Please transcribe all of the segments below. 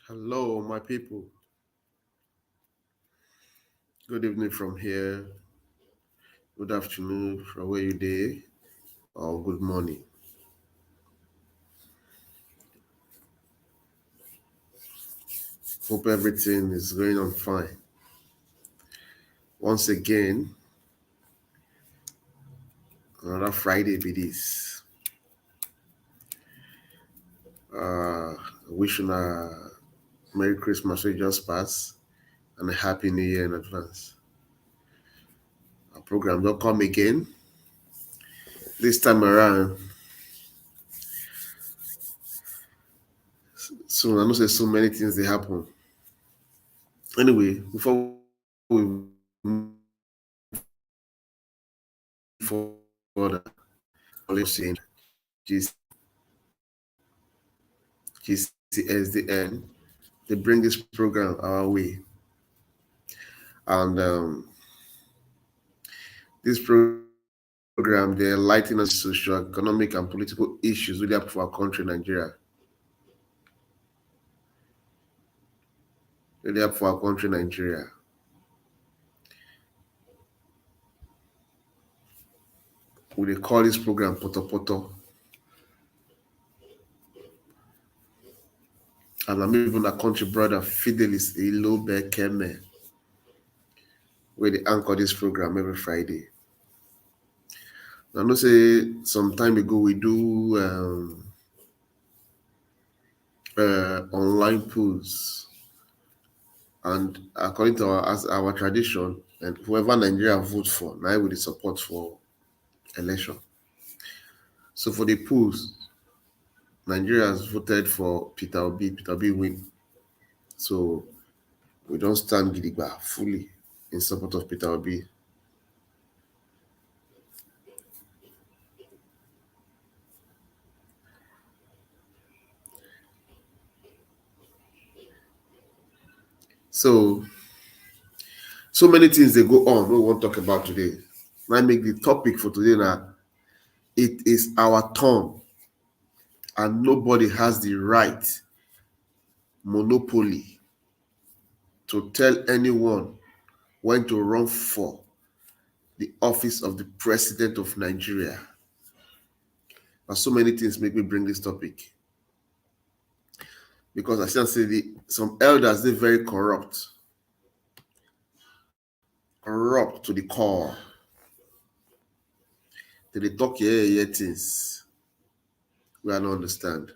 Hello, my people. Good evening from here. Good afternoon from where you day, or good morning. Hope everything is going on fine. Once again, another Friday be this. Wishing a Merry Christmas we just passed and a Happy New Year in advance. Our program don't come again. This time around, so I know say so many things they happen. Anyway, before we move further, let's saying GCSDN, they bring this program our way. And this program, they enlighten us social, economic, and political issues really up for our country, Nigeria. Really up for our country, Nigeria. We they call this program Poto Poto. And I'm even a country brother, Fidelis Ilobe Keme, where they anchor this program every Friday. I know say some time ago we do online polls, and according to our tradition, and whoever Nigeria vote for, now with the support for election. So for the polls, Nigeria has voted for Peter Obi. Peter Obi win. So we don't stand Gidigba fully in support of Peter Obi. So many things they go on we won't talk about today. I make the topic for today now. It is our turn, and nobody has the right, monopoly, to tell anyone when to run for the office of the president of Nigeria. And so many things make me bring this topic. Because I still say some elders, they're very corrupt to the core. They talk things we don't understand.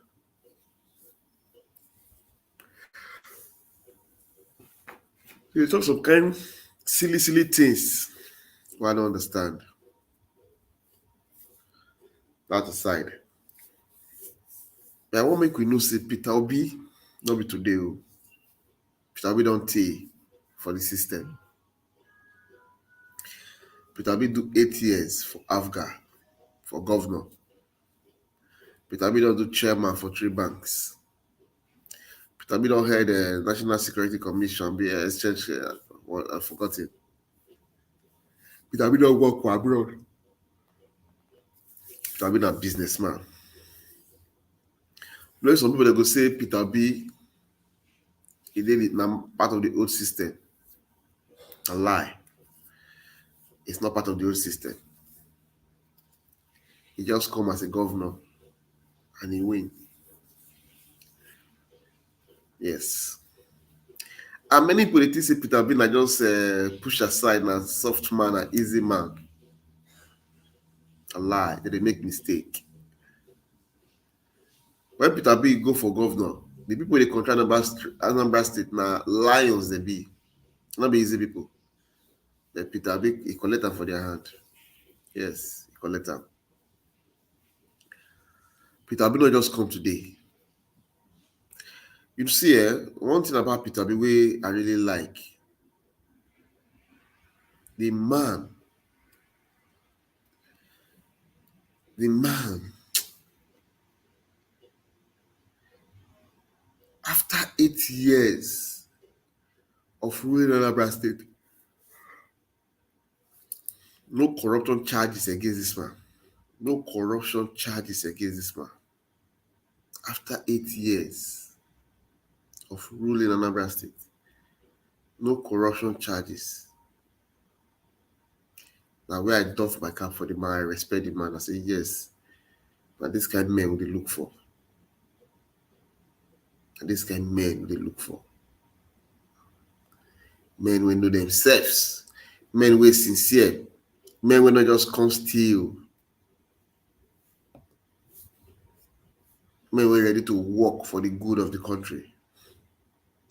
They talk some kind silly things we don't understand. That aside, I want make we know say Peter Obi, not be today. Peter Obi don't take for the system. Peter Obi do 8 years for Afga, for governor. Peter Obi don't do chairman for 3 banks. Peter Obi don't head the National Security Commission, be exchange. I forgot it. Peter Obi don't work for abroad. Peter Obi a businessman. You know, some people they go say Peter Obi, he did it now part of the old system. A lie. It's not part of the old system. He just come as a governor and he win. Yes. And many politicians say Peter Obi na just push aside na soft man and easy man. A lie. They make mistake. When Peter Obi go for governor, the people they control Anambra State na lions they be. Not be easy people. But Peter Obi, he collect them for their hand. Yes, he collect them. Peter Obi not just come today. You see, one thing about Peter Obi wey I really like, the man, the man, after 8 years of ruling Anambra State, no corruption charges against this man. No corruption charges against this man. After 8 years of ruling Anambra State. No corruption charges. Now, where I doff my cap for the man, I respect the man. I say, yes, but this kind of men they look for. And this kind of men they look for. Men will know themselves. Men will sincere. Men will not just come steal. Men will ready to work for the good of the country.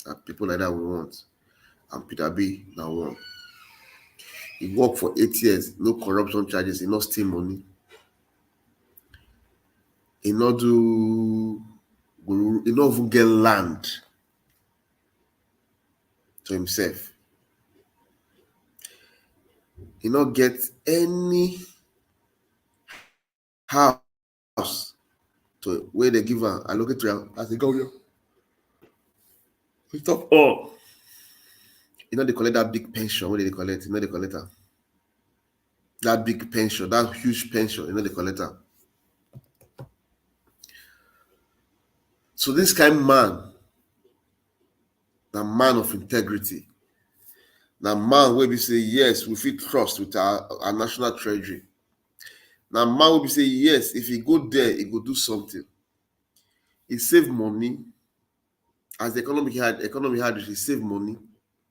And people like that we want. And Peter B now one. He worked for 8 years, no corruption charges, he not steal money. He not even get land to himself. He not get any house to where they give her allocate to him as a governor. We top all. You know they collect that big pension. What they collect? You know they collect that. That big pension, that huge pension, you know they collect that. So this kind of man, the man of integrity, the man where we say yes, we feel trust with our national treasury. Now man will be say yes, if he go there, he go do something. He save money. As the economy had he save money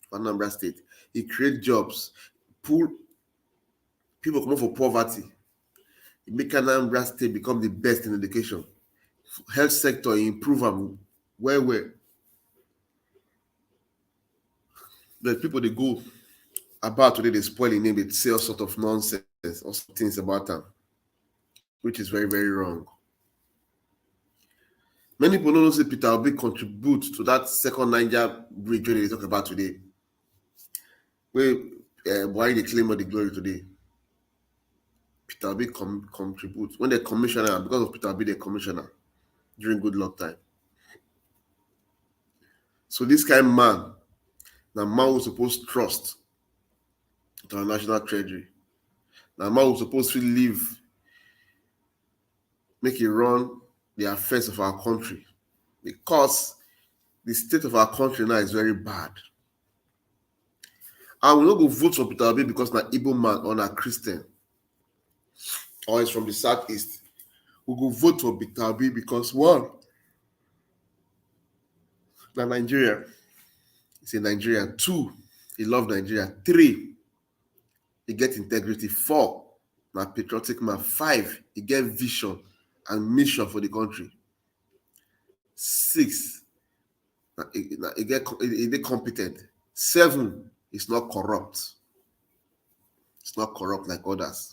for Anambra State. He create jobs, pull people come out for poverty. He make Anambra State become the best in education. Health sector, he improve them well. The people they go about today, they spoil the name, they say all sort of nonsense, all things about them, which is very, very wrong. Many people don't know say Peter Obi contribute to that second Niger bridge they talk about today. Where why they claim all the glory today. Peter Obi contribute. When they're commissioner, because of Peter Obi, they're commissioner during good luck time. So this kind of man, the man who's supposed to trust to our national treasury. The man who's supposed to live, make it run the affairs of our country. Because the state of our country now is very bad. And we don't go vote for Peter Obi because na Igbo man or na Christian. Or he's from the southeast. We go vote for Peter Obi because one, na Nigeria. He's a Nigerian. 2, he love Nigeria. 3, he get integrity. 4, na patriotic man. 5, he get vision and mission for the country. 6, he get competent. 7, he's not corrupt. It's not corrupt like others.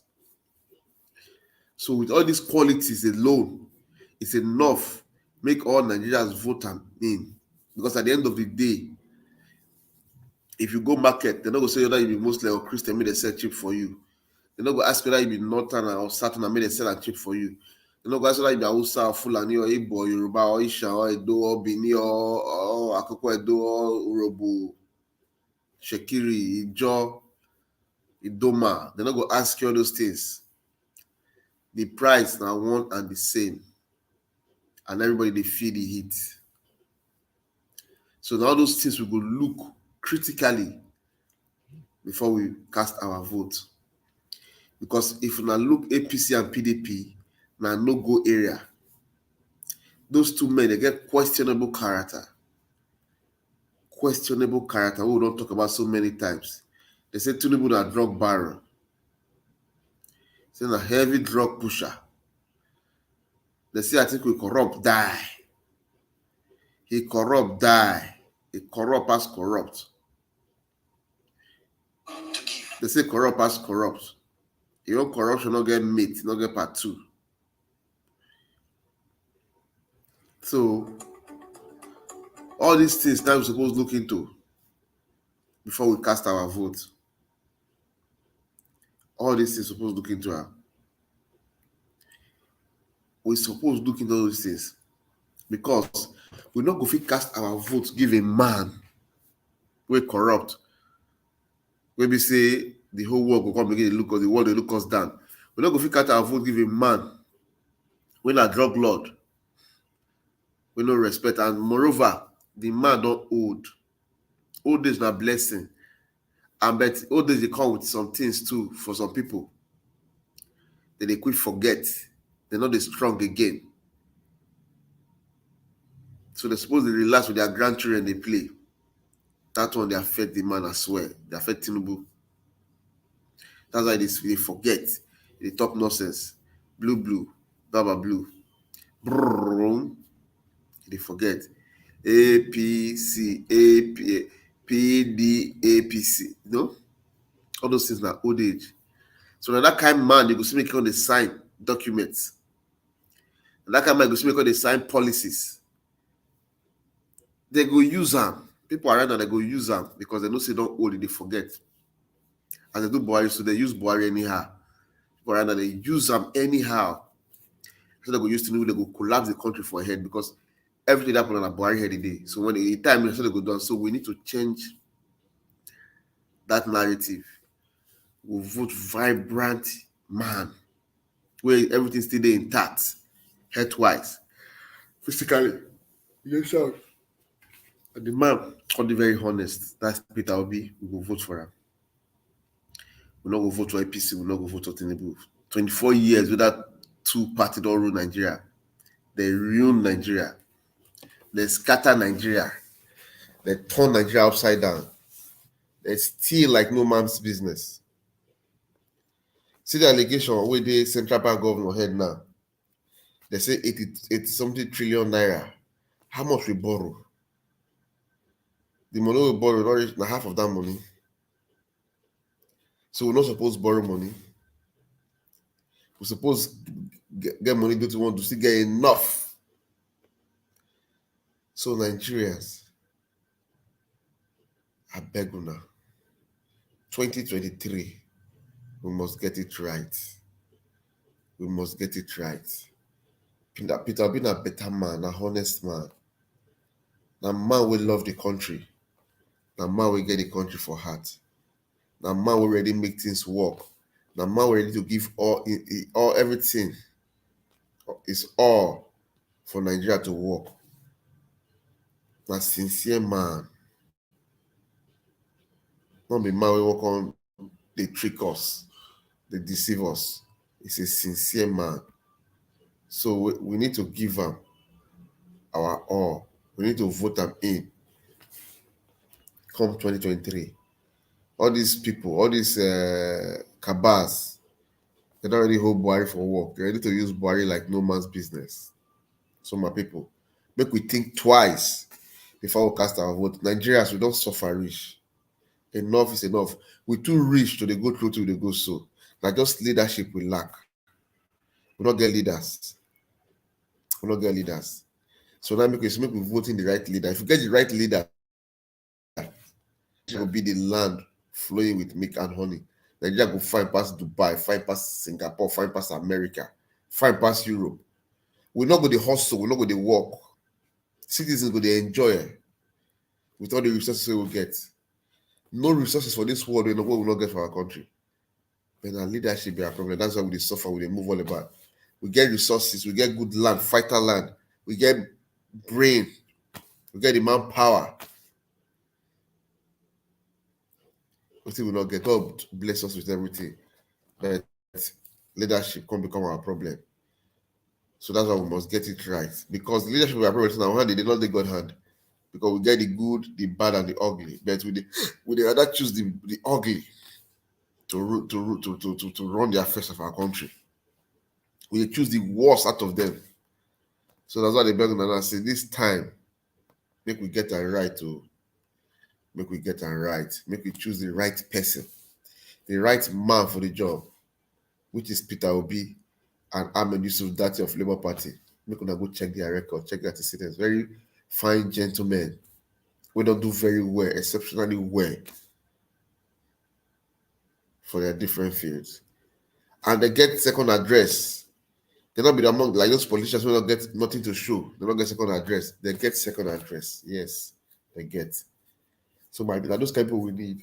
So with all these qualities alone, it's enough make all Nigerians vote him in. Because at the end of the day, if you go market, they're not going to say whether you be Muslim or Christian, may they sell cheap for you. They're not going to ask whether you be Northern or Southern, may they sell it cheap for you. They're not going to ask whether you be Hausa or Fulani or Igbo or Yoruba or Isha or Edo or Bini or Akoko Edo or Urobo, Shekiri, Ijo, Idoma. They're not going to ask you all those things. The price now one and the same. And everybody, they feel the heat. So now those things we go look critically before we cast our vote. Because if we now look APC and PDP, now no-go area, those two men, they get questionable character. Questionable character, we don't talk about so many times. They say two people are drug baron. Say a heavy drug pusher. They say I think we corrupt, die. He corrupt, die. He corrupt as corrupt. They say corrupt as corrupt. Your corruption not get meat, not get part 2. So all these things now we're supposed to look into before we cast our vote. All these things we're supposed to look into. We're supposed to look into all these things because we're not going to cast our vote, give a man we're corrupt. Maybe say the whole world will come begin to look us, the world will look us down. We're not going to cast our vote, give a man we're not drug lord. We no respect, and moreover, The man don't old. Old age na blessing. And but old age they come with some things too for some people. They quick forget. They're not as strong again. So they're supposed to relax with their grandchildren they play. That one they affect the man as well. They affect Tinubu. That's why they forget. They talk nonsense. Blue, baba blue. Brrrr. They forget. APC, AP, PD, APC. You know? All those things are old age. So now that kind of man, they go see me on the sign documents. And that kind of man go see me on the sign policies. They go use them. People around that they go use them because they know say don't old, they forget. As they do Buhari, so they use Buhari anyhow. People around that they use them anyhow. So they go use Tinubu, they go collapse the country for a head because everything that happened on a Buhari head today. So when the time so they go down, so we need to change that narrative. We'll vote vibrant man where everything still there intact, health-wise, physically. Yes, sir. And the man can be very honest. That's Peter Obi. We will vote for him. We're not going to vote for APC. We're not going to vote for Tinubu. 24 years without two-party don't rule Nigeria. They ruin Nigeria. They scatter Nigeria. They turn Nigeria upside down. They steal like no man's business. See the allegation where the central bank governor head now. They say 80 something trillion naira. How much we borrow? The money we borrow not reach half of that money. So we're not supposed to borrow money. We're supposed to get money that we want to still get enough. So Nigerians, I beg you now. 2023, we must get it right. We must get it right. Peter being a better man, a honest man. A man will love the country. A man will get the country for heart. A man will ready make things work. A man will ready to give all everything. It's all for Nigeria to work. A sincere man. Not be man we work on, they trick us, they deceive us. It's a sincere man. So we need to give him our all. We need to vote him in. Come 2023. All these people, all these cabals, they don't really hold Buhari for work. They're ready to use Buhari like no man's business. So my people, make we think twice before we cast our vote. Nigerians, we don't suffer rich. Enough is enough. We're too rich to they go through till they go so. Now just leadership we lack. We don't get leaders. We don't get leaders. So now make we vote in the right leader. If you get the right leader, it will be the land flowing with milk and honey. Nigeria go find past Dubai, find past Singapore, find past America, find past Europe. We're not going to hustle, we're not going to work. Citizens go to enjoy with all the resources we will get. No resources for this world, we will not get for our country. But our leadership be our problem. That's why we suffer, we move all about. We get resources, we get good land, fighter land, we get brain, we get the manpower. We will not get. God bless us with everything. But leadership can become our problem. So that's why we must get it right. Because leadership is our problem in our hand, they did not take God hand. Because we get the good, the bad, and the ugly. But we rather choose the ugly to run the affairs of our country. We choose the worst out of them. So that's why the beg and say this time, make we get it right to make we get it right. Make we choose the right person, the right man for the job, which is Peter Obi and Ahmed Yusuf Dati of Labour Party. Make una go check their record, check their antecedents. Very fine gentlemen. We don't do very well, exceptionally well for their different fields. And they get second address. They not be among like those politicians who don't get nothing to show. They don't get second address. They get second address. Yes, they get. So my those kind of people we need.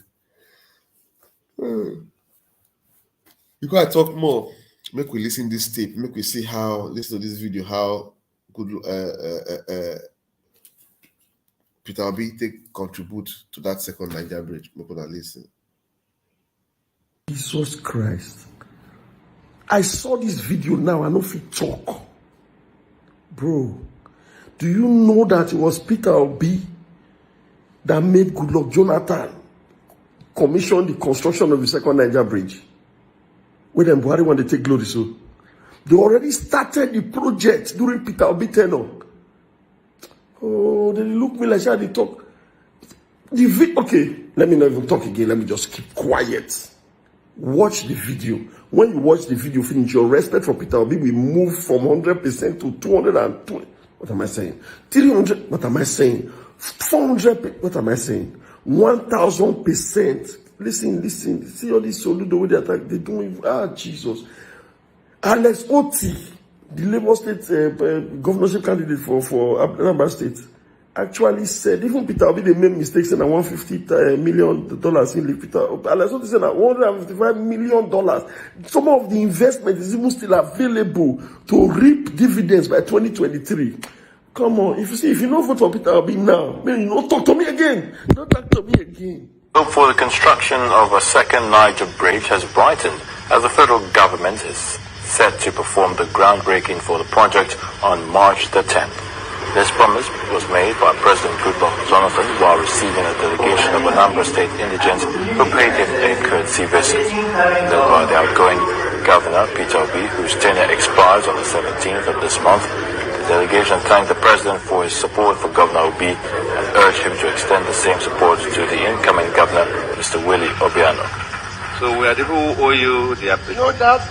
Because I talk more, make we listen this tape, make we see how listen to this video, how good Peter Obi take contribute to that second Niger bridge? Make una listen. Jesus Christ. I saw this video now, I know if you talk. Bro, do you know that it was Peter Obi that made Goodluck Jonathan commission the construction of the second Niger bridge? When them Buhari want to take glory, so they already started the project during Peter Obi tenure. Oh, they look me like how they talk. Okay, let me not even talk again. Let me just keep quiet. Watch the video. When you watch the video finish, your respect for Peter Obi will move from 100% to 220. What am I saying? 300. What am I saying? 400. What am I saying? 1,000%. Listen. See all these Soludo with the attack. They don't. Jesus. Alex Oti, the Labour State governorship candidate for Anambra State, actually said even Peter Obi they made mistakes in $150 million in Peter. Alex Oti said that $155 million. Some of the investment is even still available to reap dividends by 2023. Come on, if you don't vote for Peter Obi now, man, you don't talk to me again. Don't talk to me again. Hope for the construction of a second Niger bridge has brightened as the federal government is set to perform the groundbreaking for the project on March the 10th. This promise was made by President Goodluck Jonathan while receiving a delegation of Anambra State indigents who paid him a courtesy visit. Led by the outgoing Governor Peter Obi, whose tenure expires on the 17th of this month, the delegation thanked the President for his support for Governor Obi and urged him to extend the same support to the incoming Governor, Mr. Willie Obiano. So we are the people who owe you the appreciation. No doubt.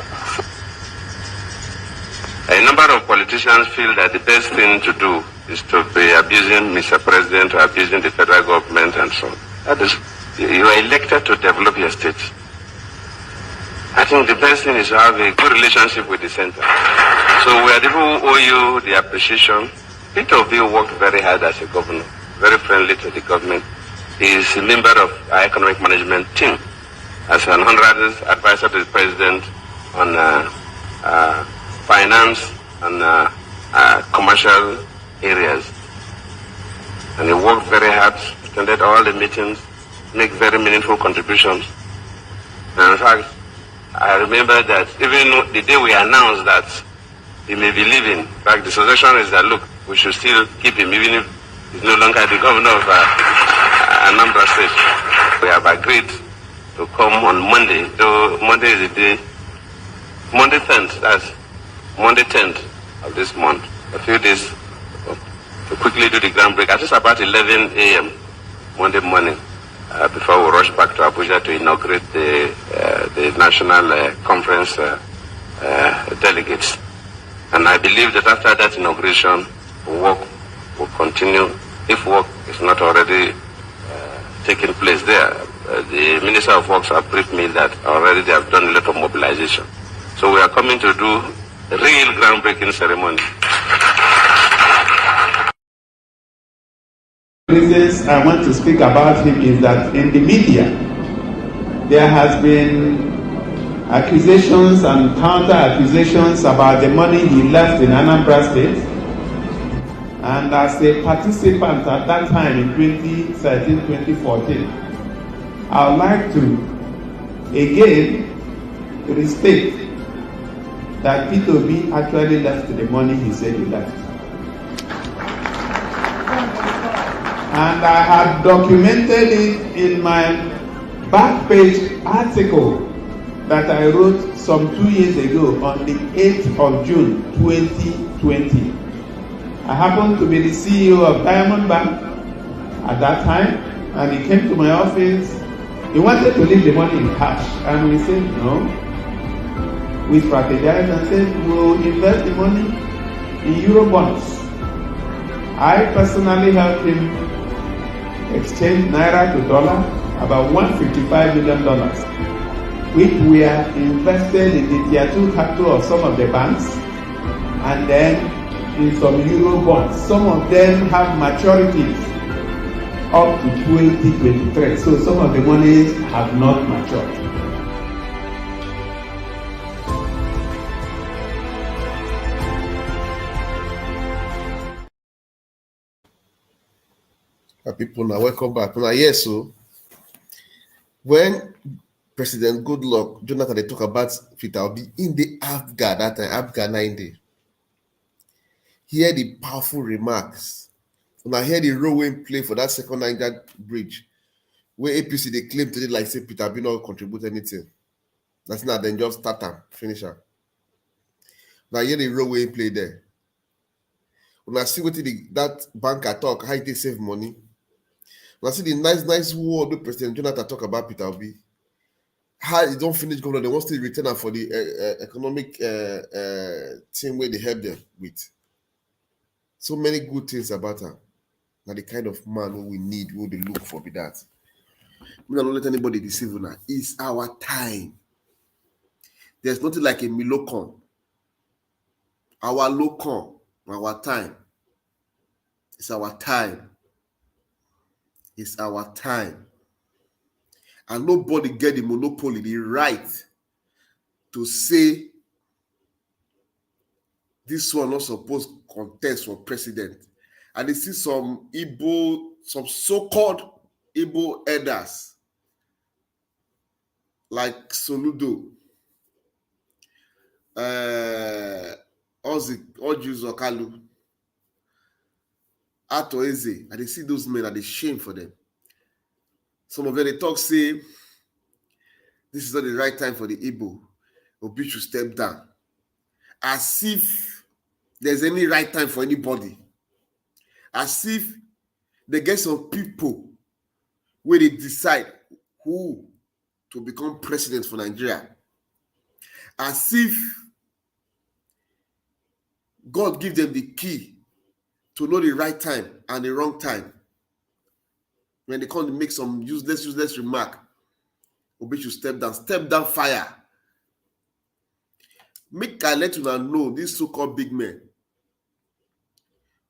A number of politicians feel that the best thing to do is to be abusing Mr. President or abusing the federal government and so on. That is, you are elected to develop your state. I think the best thing is to have a good relationship with the center. So we are the people who owe you the appreciation. Peter Obi worked very hard as a governor, very friendly to the government. He is a member of our economic management team as an honorary advisor to the president on finance and commercial areas. And he worked very hard, attended all the meetings, make very meaningful contributions. And in fact, I remember that even the day we announced that he may be leaving, in fact, the suggestion is that, look, we should still keep him even if he's no longer the governor of Anambra State. We have agreed to come on Monday, though Monday is the day, Monday 10th, that's Monday 10th of this month, a few days to quickly do the groundbreaking. At least about 11 a.m. Monday morning, before we rush back to Abuja to inaugurate the national conference delegates. And I believe that after that inauguration, work will continue, if work is not already taking place there. The Minister of Works have briefed me that already they have done a lot of mobilization. So we are coming to do a real groundbreaking ceremony. The reasons I want to speak about him is that in the media, there has been accusations and counter-accusations about the money he left in Anambra State. And as a participant at that time in 2013-2014, I would like to again restate that Peter Obi actually left the money he said he left. And I had documented it in my back page article that I wrote some 2 years ago on the 8th of June 2020. I happened to be the CEO of Diamond Bank at that time, and he came to my office. He wanted to leave the money in cash, and we said no. We strategized and said we'll invest the money in Eurobonds. I personally helped him exchange naira to dollar, about $155 million, which were invested in the tier 2 capital of some of the banks, and then in some Eurobonds. Some of them have maturities up to 2023, so some of the monies have not matured. People now welcome back. Now, yes, so when President Goodluck Jonathan they talk about Peter Obi in the Afghan that time, Afghan 90, hear the powerful remarks. When I hear the role in play for that second Niger bridge, where APC they claim today like say Peter Obi not contribute anything. That's not then just start and finish her. Now hear the role in play there. When I see what that banker talk, how they save money. When I see the nice word the President Jonathan talk about Peter Obi, how he don't finish governor, they want to return her for the economic team where they help them with. So many good things about her. Now the kind of man who we need, who they look for, be that. We don't let anybody deceive now. It's our time. There's nothing like a Milocon. Our locon, our time. It's our time. It's our time. And nobody get the monopoly, the right to say this one not supposed to contest for president. And they see some Igbo, some so-called Igbo elders like Soludo, Oji Zokalu, Ato Eze, and they see those men and they shame for them. Some of them they talk say this is not the right time for the Igbo. Obi should step down. As if there's any right time for anybody. As if they get some people where they decide who to become president for Nigeria. As if God give them the key to know the right time and the wrong time. When they come to make some useless remark, Obi should step down fire. Make I let you know these so-called big men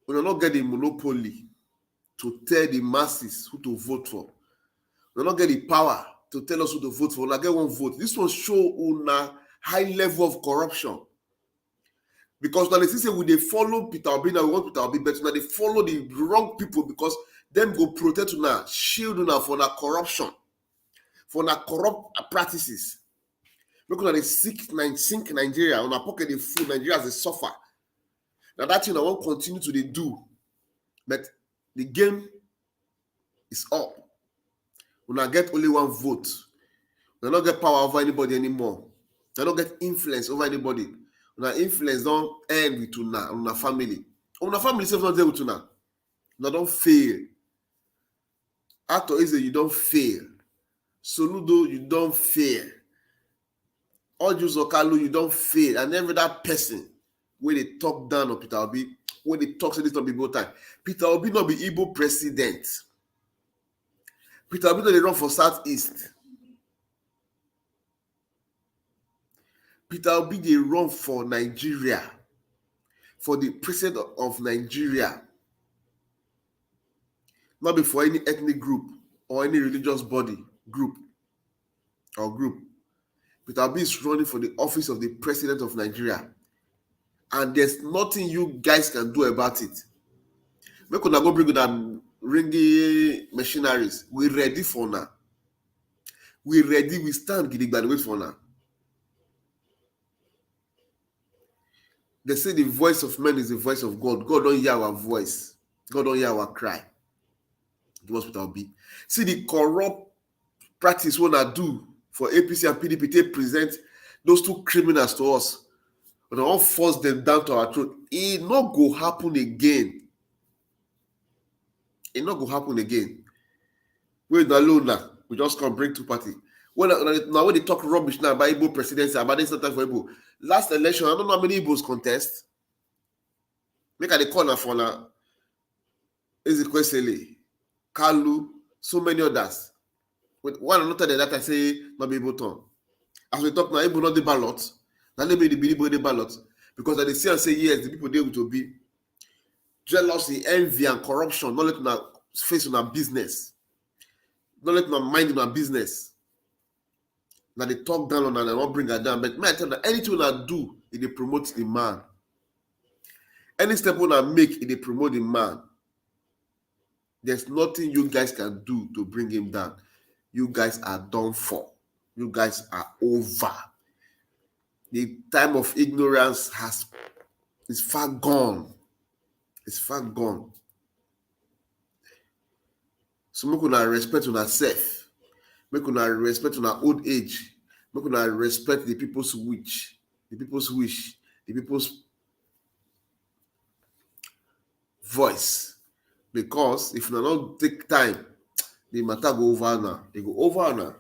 will not get the monopoly to tell the masses who to vote for. Will not get the power to tell us who to vote for. Will not get one vote. This will show a high level of corruption. Because now they say we they follow Peter Obi, now we want Peter Obi, but now they follow the wrong people because them go protect now, shield now for that corruption, for that corrupt practices. Look at they sink Nigeria, on a pocket they fool Nigeria as a suffer. Now that thing I won't continue to do, but the game is up. We not get only one vote. We not get power over anybody anymore. We don't get influence over anybody. Now influence don't end with una, on a family. On a family self not there with una. Now don't fail. Ato Eze, you don't fail. Soludo, you don't fail. Oju Zokalu, you don't fail. And every that person where they talk down on Peter Obi, when they talk to this not be both time. Peter Obi not be Igbo president. Peter Obi not they run for Southeast. Peter Obi they run for Nigeria, for the president of Nigeria. Not before any ethnic group or any religious body group. Peter Obi is running for the office of the president of Nigeria. And there's nothing you guys can do about it. We could not go bring them ringy machineries. We're ready for now. We're ready. We stand getting by the way for now. They say the voice of man is the voice of God. God don't hear our voice. God don't hear our cry. It was Peter Obi. See the corrupt practice what I do for APC and PDP. They present those two criminals to us. But I won't force them down to our throat. It not go happen again. It not go happen again. We're not alone now. We just come bring two party. Now when they talk rubbish now about Igbo presidency, about this time for Igbo. Last election, I don't know how many Igbos contest. Make a call now for now. Ezekwesili, Kalu, so many others. With one another that I say not be able to. As we talk now, Igbo not the ballot. Now let me be the ballot. Because they see and say yes, the people they will be jealousy, envy, and corruption. Not let them face on our business. Not let them mind in our business. Now they talk down on and not bring her down. But man, I tell them anything I do, it promotes the man. Any step I make, it promote the man. There's nothing you guys can do to bring him down. You guys are done for. You guys are over. The time of ignorance is far gone. It's far gone. So make una respect una self. Make una respect una old age. Make una respect the people's wish. The people's wish. The people's voice. Because if you don't take time, the matter go over now. It go over now.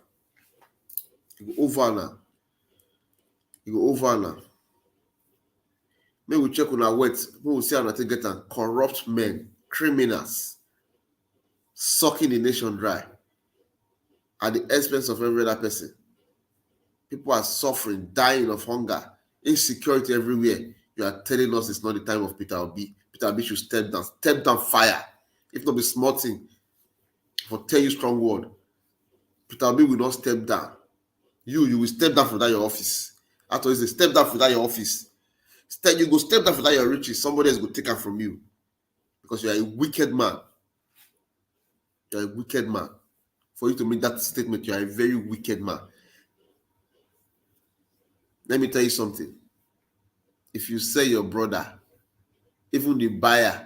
It go over now. It go over now. May we check on our words. We will see how to get them. Corrupt men, criminals, sucking the nation dry at the expense of every other person. People are suffering, dying of hunger, insecurity everywhere. You are telling us it's not the time of Peter Obi. Peter Obi should step down fire. If not be small thing, for tell you strong word. Peter Obi will not step down. You will step down from that your office. After you step down from that your office. You go step down from that your riches. Somebody else will take them from you. Because you are a wicked man. You are a wicked man. For you to make that statement, you are a very wicked man. Let me tell you something. If you sell your brother, even the buyer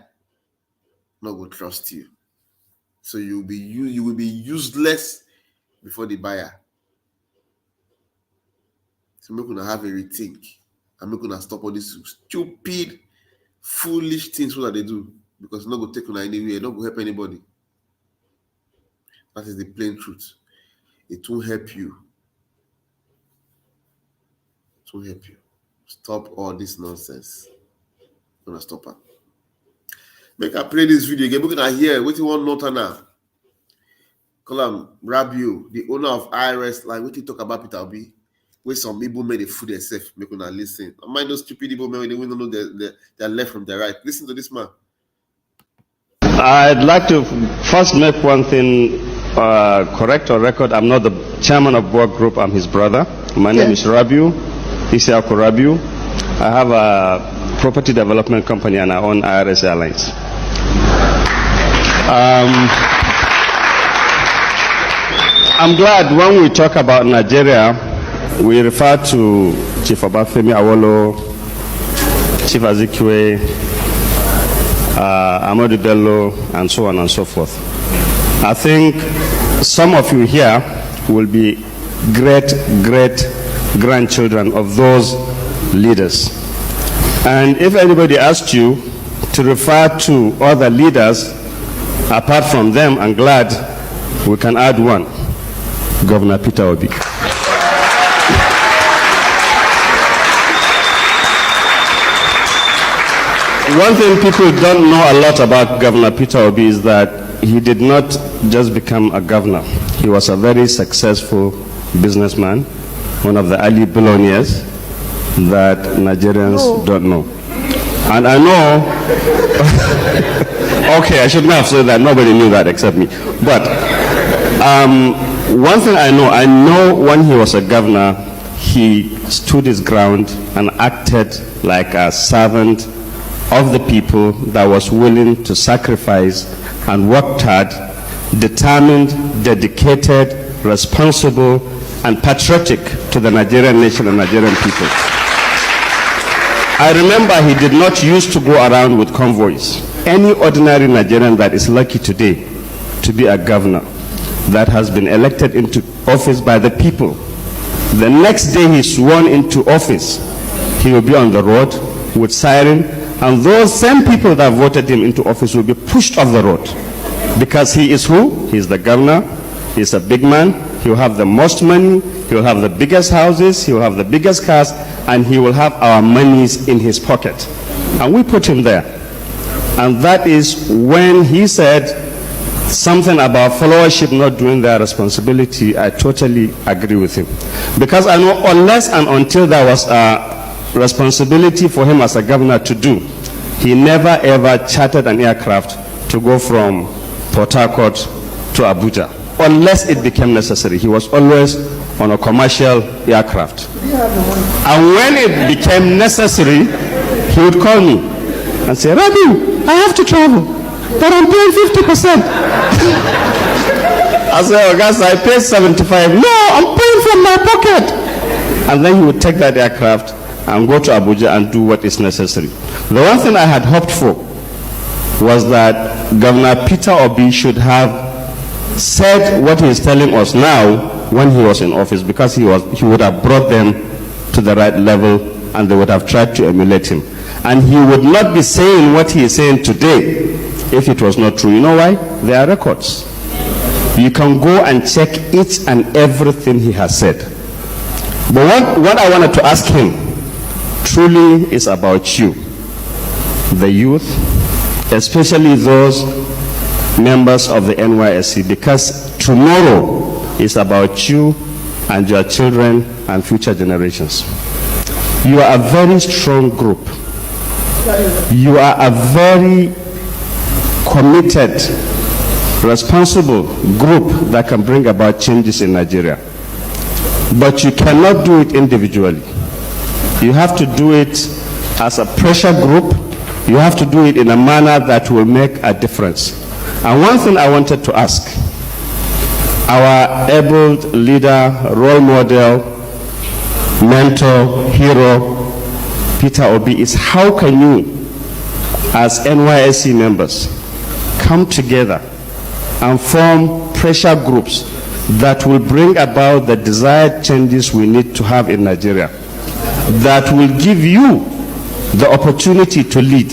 not going to trust you. So you will be useless before the buyer. So I'm going to have a rethink. I'm not going to stop all these stupid, foolish things that they do. Because it's not going to take you anywhere. It's not going to help anybody. That is the plain truth. It won't help you. It won't help you. Stop all this nonsense. I'm going to stop it. Make I play this video again. We're going to hear what you want not now. Call him Rabiu, the owner of IRS. Like, what you talk about Peter Obi? Where some people made a fool themselves. Make una listen. I mind those stupid people when they don't know their left from their right. Listen to this man. I'd like to first make one thing correct or record. I'm not the chairman of Borg Group. I'm his brother. My name is Rabiu, Isiaku Rabiu. I have a property development company and I own IRS Airlines. I'm glad when we talk about Nigeria, we refer to Chief Obafemi Awolowo, Chief Azikiwe, Ahmadu Bello, and so on and so forth. I think some of you here will be great-grandchildren of those leaders. And if anybody asks you to refer to other leaders apart from them, I'm glad we can add one, Governor Peter Obi. One thing people don't know a lot about Governor Peter Obi is that he did not just become a governor. He was a very successful businessman, one of the early billionaires that Nigerians don't know. And I know, okay, I shouldn't have said that. Nobody knew that except me. But one thing I know when he was a governor, he stood his ground and acted like a servant of the people that was willing to sacrifice and worked hard, determined, dedicated, responsible, and patriotic to the Nigerian nation and Nigerian people. I remember he did not used to go around with convoys. Any ordinary Nigerian that is lucky today to be a governor that has been elected into office by the people, the next day he's sworn into office, he will be on the road with siren, and those same people that voted him into office will be pushed off the road. Because he is who? He is the governor. He is a big man. He will have the most money. He will have the biggest houses. He will have the biggest cars. And he will have our monies in his pocket. And we put him there. And that is when he said something about followership not doing their responsibility. I totally agree with him. Because I know unless and until there was a responsibility for him as a governor to do, he never ever chartered an aircraft to go from Port Harcourt to Abuja, unless it became necessary. He was always on a commercial aircraft. And when it became necessary, he would call me and say, Rabiu, I have to travel. but I'm paying 50%. I said, oh guys, I paid 75. No, I'm paying from my pocket. And then he would take that aircraft and go to Abuja and do what is necessary. The one thing I had hoped for was that Governor Peter Obi should have said what he is telling us now when he was in office, because he would have brought them to the right level and they would have tried to emulate him. And he would not be saying what he is saying today if it was not true. You know why? There are records. You can go and check each and everything he has said. But what I wanted to ask him truly is about you, the youth, especially those members of the NYSC, because tomorrow is about you and your children and future generations. You are a very strong group. You are a very committed, responsible group that can bring about changes in Nigeria. But you cannot do it individually. You have to do it as a pressure group. You have to do it in a manner that will make a difference. And one thing I wanted to ask our able leader, role model, mentor, hero, Peter Obi, is how can you, as NYSC members, come together and form pressure groups that will bring about the desired changes we need to have in Nigeria, that will give you the opportunity to lead,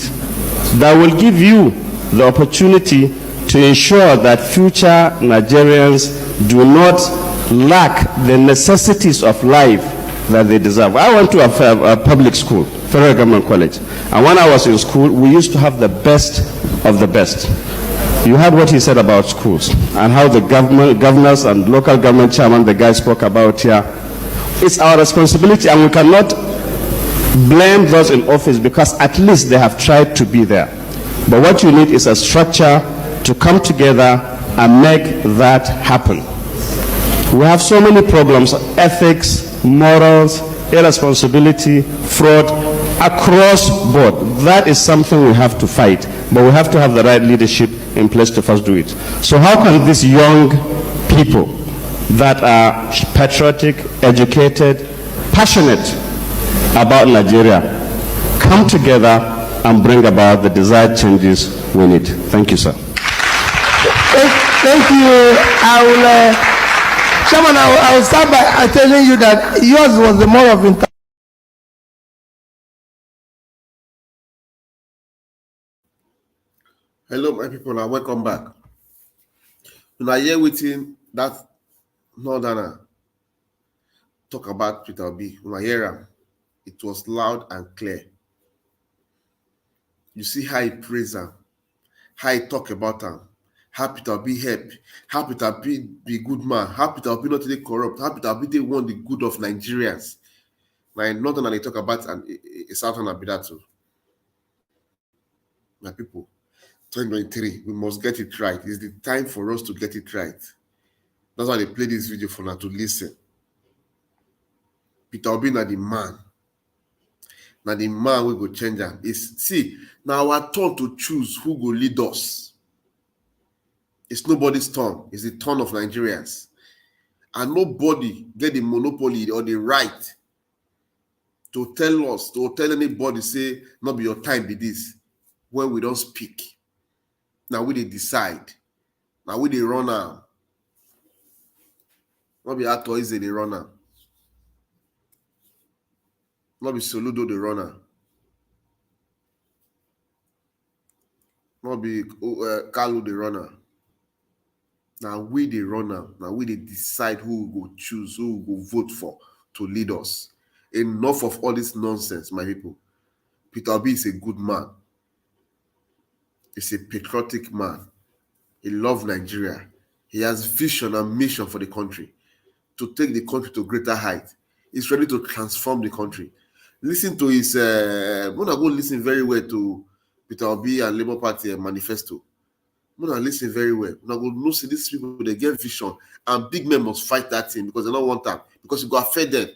that will give you the opportunity to ensure that future Nigerians do not lack the necessities of life that they deserve. I went to a public school, Federal Government College, and when I was in school, we used to have the best of the best. You heard what he said about schools and how the governors and local government chairman, the guy spoke about here. It's our responsibility, and we cannot blame those in office because at least they have tried to be there. But what you need is a structure to come together and make that happen. We have so many problems: ethics, morals, irresponsibility, fraud, across board. That is something we have to fight, but we have to have the right leadership in place to first do it. So how can these young people that are patriotic, educated, passionate about Nigeria come together and bring about the desired changes we need? Thank you, sir. Thank you. Chairman, I will start by telling you that yours was the more of Hello, my people, and welcome back. When I hear within that northerner talk about Peter Obi, when I hear him, it was loud and clear. You see how he praise him, how he talk about him, how Peter Obi help, how Peter Obi be good man, how Peter Obi not really corrupt, how Peter Obi they want the good of Nigerians. Now, northerner they talk about and a southerner be that too. My people, 2023, we must get it right. It's the time for us to get it right. That's why they play this video for now, to listen. Peter Obi na the man. Now the man we go change him. See, now our turn to choose who go lead us. It's nobody's turn. It's the turn of Nigerians. And nobody get the monopoly or the right to tell us, to tell anybody, say, not be your time be this, when we don't speak. Now we they decide. Now we they run out. Not be Ato Eze they run out. Not be Soludo the runner. Not be Kalu the runner. Now we the runner. Now we they decide who we go choose, who we go vote for to lead us. Enough of all this nonsense, my people. Peter Obi is a good man. He's a patriotic man. He loves Nigeria. He has vision and mission for the country, to take the country to greater height. He's ready to transform the country. Listen to his, I'm going to go listen very well to Peter Obi and Labour Party manifesto. I'm going to listen very well. I'm going to see these people, they get vision, and big men must fight that thing because they don't want that, because you got to feed them.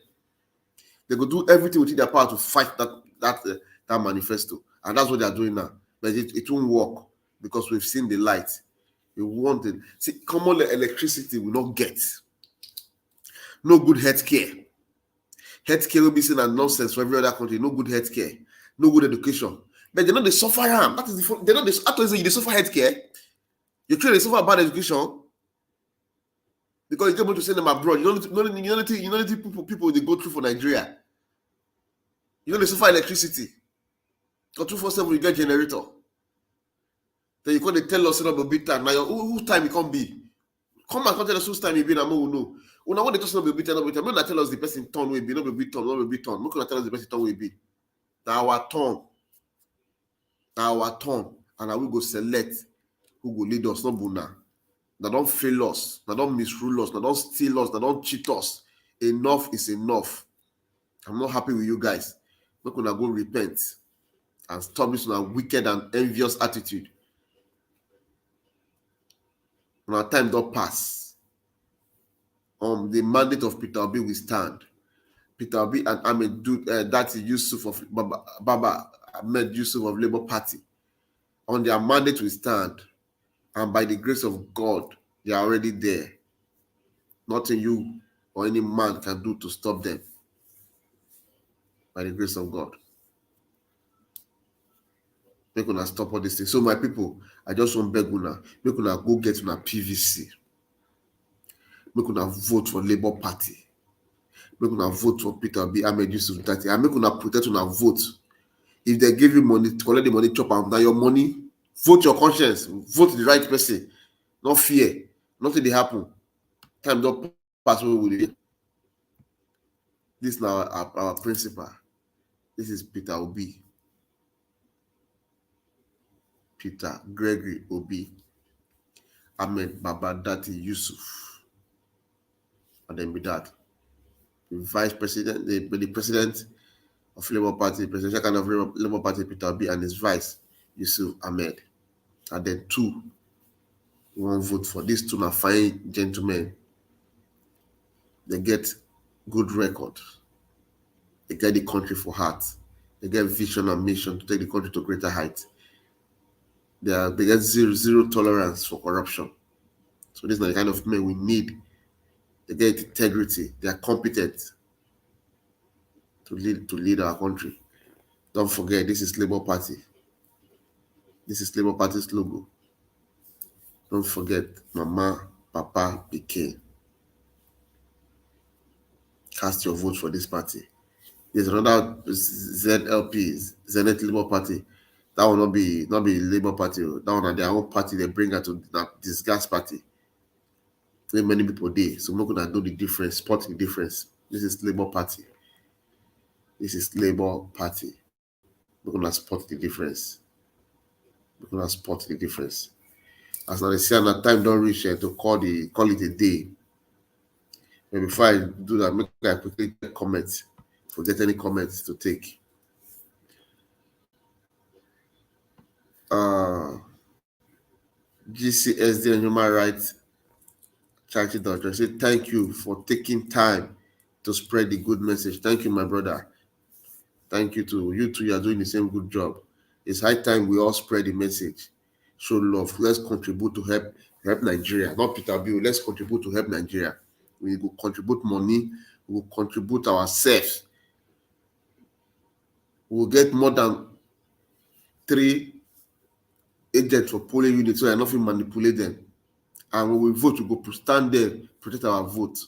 They go do everything within their power to fight that manifesto. And that's what they are doing now. But it won't work. because we've seen the light. We want it. See, common electricity will not get. No good healthcare. Healthcare will be seen as nonsense for every other country. No good healthcare. No good education. But they're not the suffer harm. That is they're not the after they suffer healthcare. You train they suffer bad education because you're able to send them abroad. You know people they go through for Nigeria. You know they suffer electricity. Or 247 you get generator. Then you can't tell us about big time. Now whose time it can't be. Come and tell us whose time it be. Now we know. When I want to talk about big time, not tell us the person turn will be, not be turn, not be turn. Not gonna tell us the person turn will be. Now our turn, and I will go select who will lead us, not Buna. Now don't fail us, now don't misrule us, now don't steal us, now don't cheat us. Enough is enough. I'm not happy with you guys. Not gonna go repent and stop this wicked and envious attitude. When our time don't pass, the mandate of Peter Obi will stand. Peter Obi and Ahmed that's Yusuf of Baba Ahmed Yusuf of Labour Party. On their mandate will stand. And by the grace of God, they are already there. Nothing you or any man can do to stop them. By the grace of God. Make una stop all this thing. So my people, I just want beg una, make una go get una PVC. Make una vote for Labour Party. Make una vote for Peter Obi Ahmed Yusuf Dati. And make una protect una vote. If they give you money, to collect the money, chop out now your money. Vote your conscience. Vote the right person. No fear. Nothing will happen. Time don't pass away with it. This is now our principal. This is Peter Obi. Peter Gregory Obi. Ahmed Baba Dati Yusuf. And then with that, the vice president, the president of Labour Party, presidential kind of Labour Party, Peter Obi, and his vice, Yusuf Ahmed. And then two, we won't vote for. These two are fine gentlemen. They get good record. They get the country for heart. They get vision and mission to take the country to greater heights. They get zero tolerance for corruption. So these are the kind of men we need. They get integrity. They are competent to lead our country. Don't forget, this is Labour Party. This is Labour Party's logo. Don't forget, Mama, Papa, Pikin. Cast your vote for this party. There's another ZLP, Zenith Labour Party. That will not be Labour Party. That one are their own party. They bring her to this gas party. Very many people there. So we're going to know the difference, spot the difference. This is Labour Party. This is Labour Party. We're going to spot the difference. We're going to spot the difference. As now they say, and time don't reach to call it a day. But before I do that, make I quickly take comments. Forget any comments to take. GCSD and Human Rights Charity Doctor say thank you for taking time to spread the good message. Thank you, my brother. Thank you to you two. You are doing the same good job. It's high time we all spread the message. Show love. Let's contribute to help Nigeria. Not Peter Bill. Let's contribute to help Nigeria. We will contribute money. We will contribute ourselves. We will get more than 3 agents for polling units so I nothing manipulate them. And when we vote, we go stand there, protect our vote.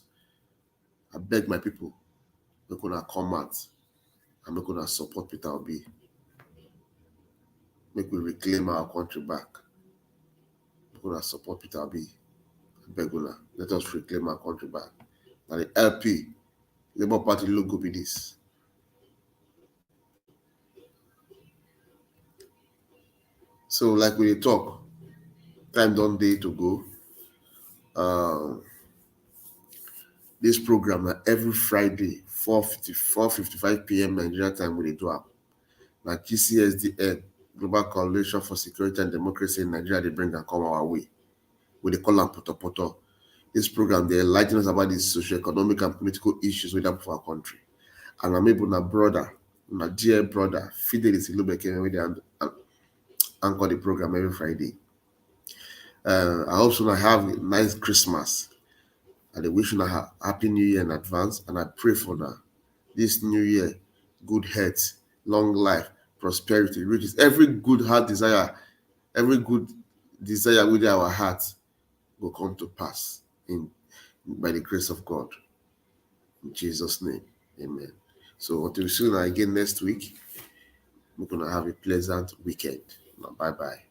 I beg my people, we're gonna come out and we're gonna support Peter Obi. Make we reclaim our country back. We're gonna support Peter Obi. I beg you, let us reclaim our country back. Now the LP, Labour Party logo be this. So, like we talk, time don't day to go. This program every Friday, 4:55 p.m. Nigeria time we do up. Now GCSDN, Global Coalition for Security and Democracy in Nigeria, they bring and come our way. We they call them Poto. This program they enlighten us about the socio-economic and political issues we have for our country. And I'm able my dear brother, Fidelis Ilubeke, and anchor the program every Friday. I hope so I have a nice Christmas. And I wish you a happy new year in advance. And I pray for now this new year, good health, long life, prosperity, riches, every good heart desire, every good desire within our hearts will come to pass by the grace of God. In Jesus' name, amen. So until soon again next week, we're going to have a pleasant weekend. Bye-bye.